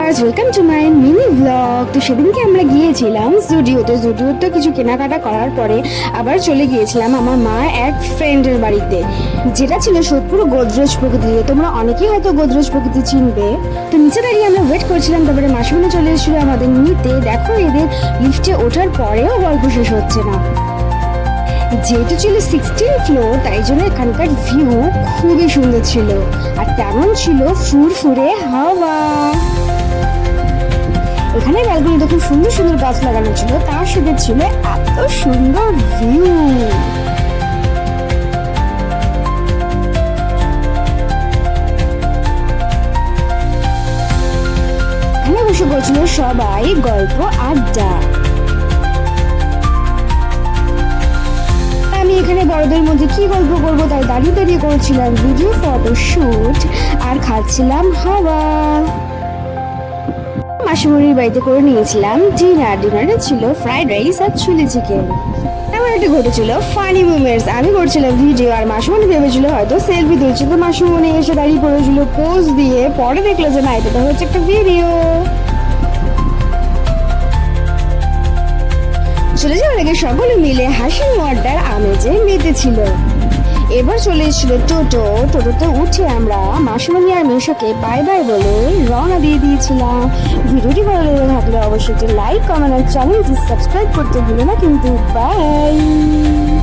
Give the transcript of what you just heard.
Viewers, welcome to my mini blog. তো সেদিনকে আমরা গিয়েছিলাম জুডিওতে কিছু কেনাকাটা করার পরে আবার চলে গিয়েছিলাম আমার মা এক ফ্রেন্ডের বাড়িতে, যেটা ছিল সোদপুর গোদরেজ প্রকৃতিতে। তোমরা অনেকেই হয়তো গোদরেজ প্রকৃতি চিনবে। তো নিচে দাঁড়িয়ে আমরা ওয়েট করছিলাম, তারপরে মাসিমণি চলে এসেছিল আমাদের নিতে। দেখো, এদের লিফটে ওঠার পরেও গল্প শেষ হচ্ছে না। যেহেতু ছিল 16 ফ্লোর, তাই জন্য এখানকার ভিউ খুবই সুন্দর ছিল, আর তেমন ছিল ফুরফুরে হাওয়া। এখানে ব্যালকনিতে খুব সুন্দর সুন্দর গাছ লাগানো ছিল, তার সাথে ছিল এত সুন্দর ভিউ। এখানে বসে করছিল সবাই গল্প আড্ডা। আমি এখানে বড়দের মধ্যে কি গল্প করবো, তাই দাঁড়িয়ে দাঁড়িয়ে করছিলাম ভিডিও ফটো শুট আর খাচ্ছিলাম হাওয়া। মাসিমণির বাড়িতে করে নিয়েছিলাম ডিনারে ছিল ফ্রাইড রাইস আর চিলি চিকেন। এমন একটা ঘটেছিল ফানি মোমেন্টস। আমি করছিলাম ভিডিও আর মাসিমণি ভেবেছিল হয়তো সেলফি তুলছে, তো মাসিমণি এসে দাঁড়িয়ে পড়েছিল পোজ দিয়ে। পরে দেখলো যে না, এটা তো হচ্ছে একটা ভিডিও। চলে যাওয়ার আগে সকলে মিলে হাসি আড্ডার আমেজে মেতেছিল। এবার চলে এসেছিল টোটোতে উঠে আমরা মাসিমণি আর মেশোকে বাই বাই বলে রওনা দিয়ে দিয়েছিলাম। ভিডিওটি ভালো লেগে থাকলে অবশ্যই লাইক, কমেন্ট আর চ্যানেলটি সাবস্ক্রাইব করতে ভুলো না কিন্তু। বাই।